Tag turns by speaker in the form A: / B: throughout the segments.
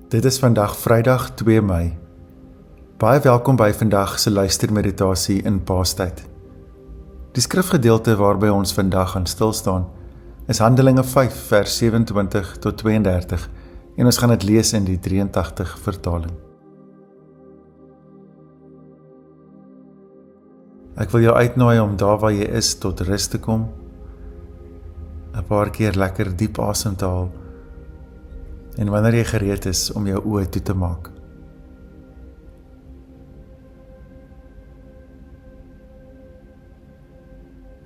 A: Dit is vandag Vrydag 2 Mei. Baie welkom by vandag se luistermeditasie in Paastyd. Die skrifgedeelte waarby ons vandag gaan stilstaan is Handelinge 5 vers 27 tot 32 en ons gaan dit lees in die 83 vertaling. Ek wil jou uitnooi om daar waar jy is tot rus te kom, 'n paar keer lekker diep asem te haal en wanneer jy gereed is om jou oë toe te maak.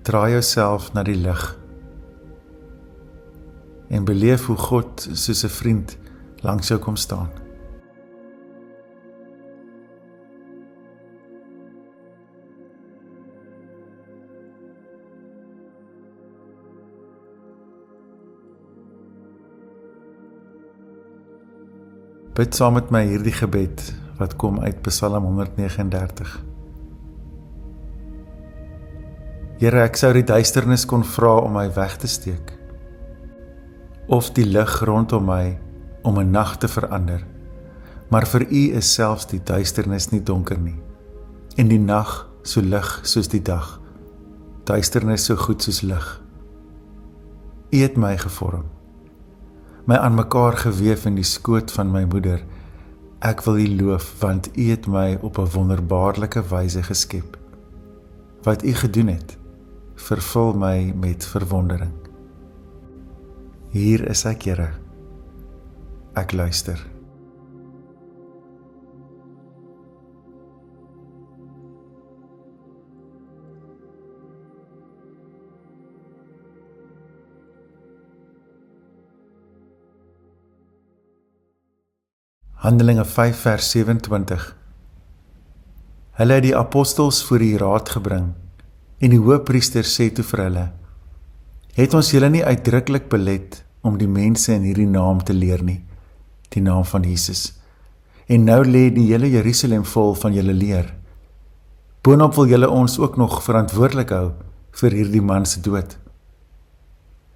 A: Draai jouself na die lig en beleef hoe God soos 'n vriend langs jou kom staan. Bid saam met my hierdie gebed wat kom uit Psalm 139. Here, ek sou die duisternis kon vra om my weg te steek, of die lig rondom my om 'n nag te verander, maar vir U is selfs die duisternis nie donker nie, en die nag so lig soos die dag, duisternis so goed soos lig. U het my gevorm, my aan mekaar geweef in die skoot van my moeder. Ek wil U loof, want U het my op 'n wonderbaarlike wyse geskep. Wat U gedoen het, vervul my met verwondering. Hier is ek, Here. Ek luister. Handelinge 5 vers 27. Hulle het die apostels voor die raad gebring, en die hoëpriester sê toe vir hulle: Het ons julle nie uitdruklik belet om die mense in hierdie naam te leer nie, die naam van Jesus, en nou lê die hele Jerusalem vol van julle leer. Boonop wil julle ons ook nog verantwoordelik hou vir hierdie man se dood.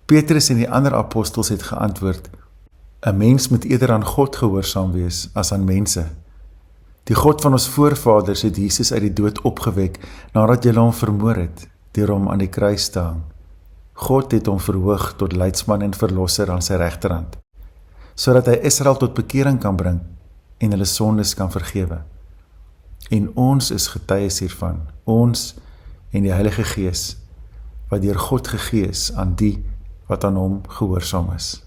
A: Petrus en die ander apostels het geantwoord: 'n mens moet eerder aan God gehoorsaam wees as aan mense. Die God van ons voorvaders het Jesus uit die dood opgewek nadat julle hom vermoor het, deur hom aan die kruis te hang. God het hom verhoog tot leidsman en verlosser aan sy regterhand, sodat hy Israel tot bekering kan bring en hulle sondes kan vergewe. En ons is getuies hiervan, ons en die Heilige Gees, wat deur God gegee is aan die wat aan hom gehoorsaam is.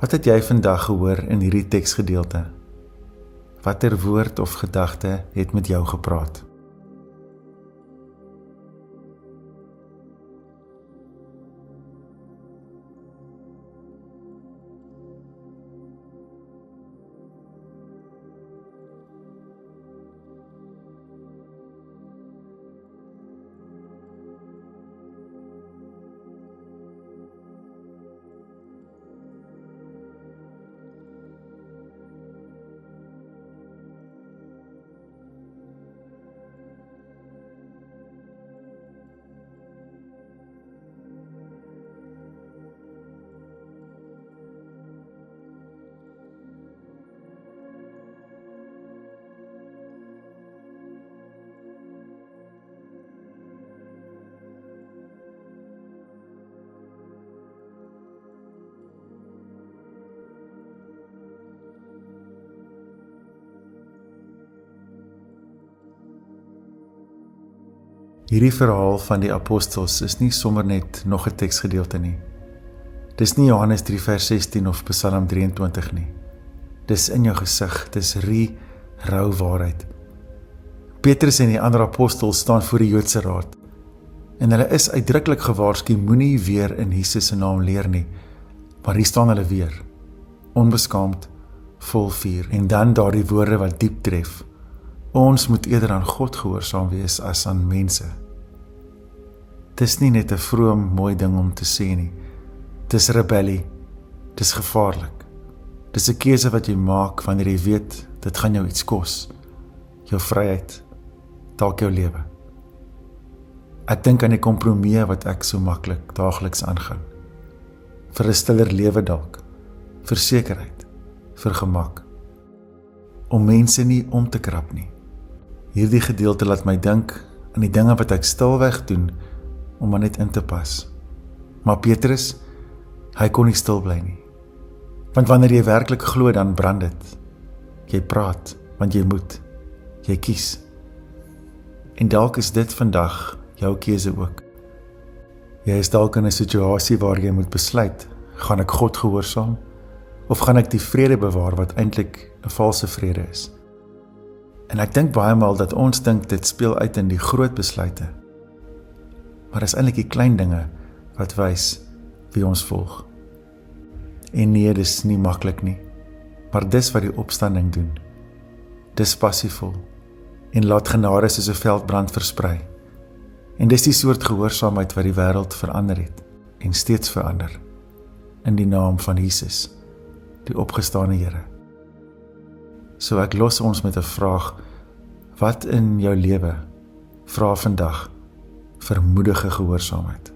A: Wat het jy vandag gehoor in hierdie teksgedeelte? Watter woord of gedagte het met jou gepraat? Hierdie verhaal van die apostels is nie sommer net nog 'n teksgedeelte nie. Dis nie Johannes 3 vers 16 of Psalm 23 nie. Dis in jou gesig, dis rou waarheid. Petrus en die ander apostels staan voor die Joodse raad, en hulle is uitdruklik gewaarsku, moenie weer in Jesus se naam leer nie, maar hier staan hulle weer, onbeskaamd, vol vuur, en dan daardie woorde wat diep tref: ons moet eerder aan God gehoorsaam wees as aan mense. Dis nie net 'n vroom, mooi ding om te sê nie. Dis rebellie, dis gevaarlik. Dis 'n keuse wat jy maak wanneer jy weet, dit gaan jou iets kos. Jou vryheid, dalk jou lewe. Ek dink aan die kompromie wat ek so maklik daagliks aangaan. vir 'n stiller lewe dalk, vir sekerheid, vir gemak, om mense nie om te krap nie. Hierdie gedeelte laat my dink aan die dinge wat ek stilweg doen, om maar net in te pas. Maar Petrus, hy kon nie stil bly nie. Want wanneer jy werklik glo, dan brand dit. Jy praat, want jy moet. Jy kies. En dalk is dit vandag jou keuse ook. Jy is dalk in 'n situasie waar jy moet besluit, gaan ek God gehoorsaam, of gaan ek die vrede bewaar wat eintlik 'n valse vrede is? En ek dink baie maal dat ons dink dit speel uit in die groot besluite. Maar dis eintlik die klein dinge wat wys wie ons volg. En nee, dis nie maklik nie, maar dis wat die opstanding doen. Dis passievol en laat genade soos 'n veldbrand versprei. En dis die soort gehoorsaamheid wat die wêreld verander het en steeds verander in die naam van Jesus, die opgestane Here. So ek los ons met 'n vraag: wat in jou lewe vra vandag vir moedige gehoorsaamheid?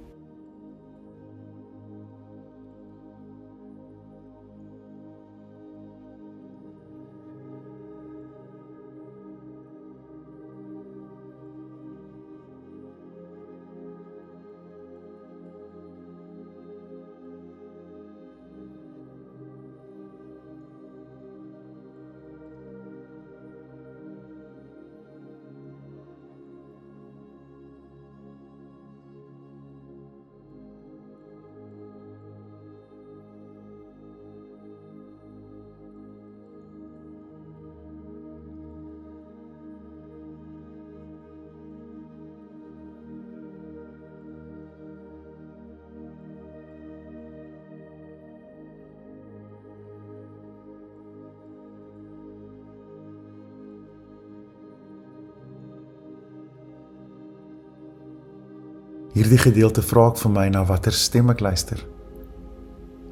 A: Hierdie gedeelte vra ek vir my na watter stem ek luister.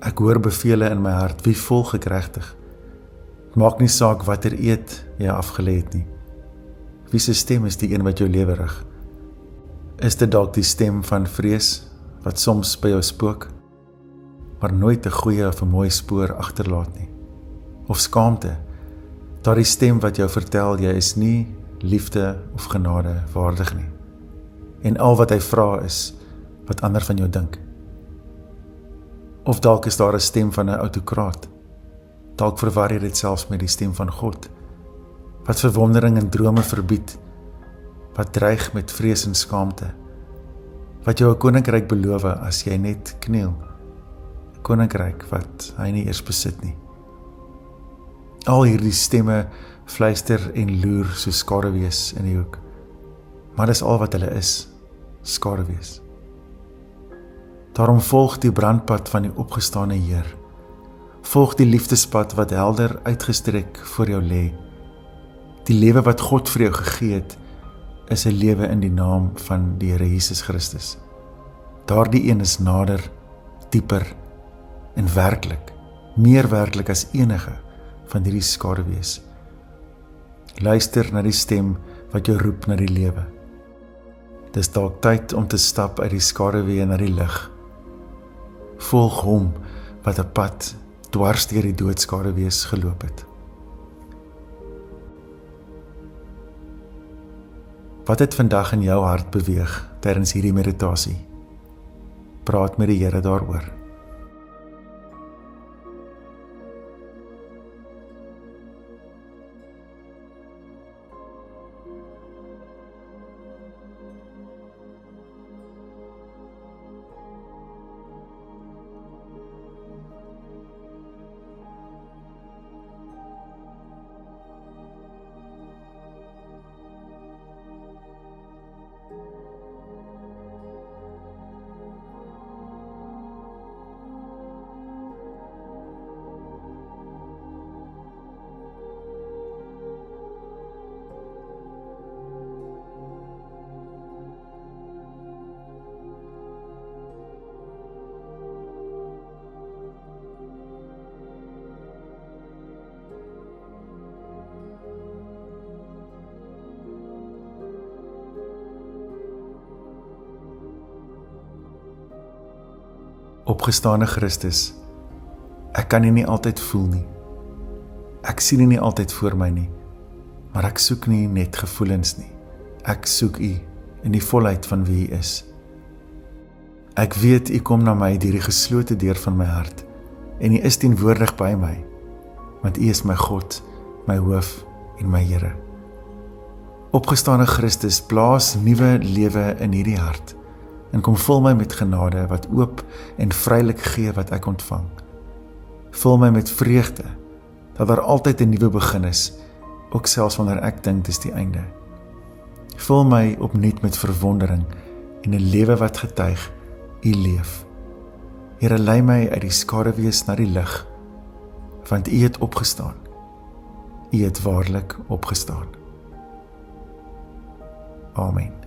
A: Ek hoor bevele in my hart, wie volg ek regtig? Maak nie saak watter eed jy afgelê het nie. Wie se stem is die een wat jou lewe rig? Is dit dalk die stem van vrees, wat soms by jou spook, maar nooit 'n goeie of 'n mooi spoor agterlaat nie? Of skaamte, daardie stem wat jou vertel jy is nie liefde of genade waardig nie. En al wat hy vra is wat ander van jou dink. Of dalk is daar 'n stem van 'n autokraat. Dalk verwar jy dit selfs met die stem van God, wat verwondering en drome verbied, wat dreig met vrees en skaamte, wat jou 'n koninkryk beloof as jy net kniel, 'n koninkryk wat hy nie eers besit nie. Al hierdie stemme fluister en loer soos skaduwees in die hoek, maar dis al wat hulle is, skaduwees. Daarom volg die brandpad van die opgestane Heer. Volg die liefdespad wat helder uitgestrek voor jou lê. Die lewe wat God vir jou gegee het, is 'n lewe in die naam van die Here Jesus Christus. Daardie een is nader, dieper en werklik, meer werklik as enige van hierdie skaduwees. Luister na die stem wat jou roep na die lewe. Dis dalk tyd om te stap uit die skaduwee na die lig. Volg hom wat 'n pad dwars deur die doodskaduwees geloop het. Wat het vandag in jou hart beweeg tydens hierdie meditasie? Praat met die Here daaroor. Opgestane Christus, ek kan U nie altyd voel nie. Ek sien U nie altyd voor my nie, maar ek soek nie net gevoelens nie. Ek soek U in die volheid van wie U is. Ek weet U kom na my deur die geslote deur van my hart, en U is teenwoordig by my, want U is my God, my hoof en my Here. Opgestane Christus, blaas nuwe lewe in hierdie hart, en kom vul my met genade wat oop en vrylik gee wat ek ontvang. Vul my met vreugde, dat daar altyd 'n nuwe begin is, ook selfs wanneer ek dink dis die einde. Vul my opnuut met verwondering en 'n lewe wat getuig, U leef. Here, lei my uit die skaduwees na die lig, want U het opgestaan. U het waarlik opgestaan. Amen.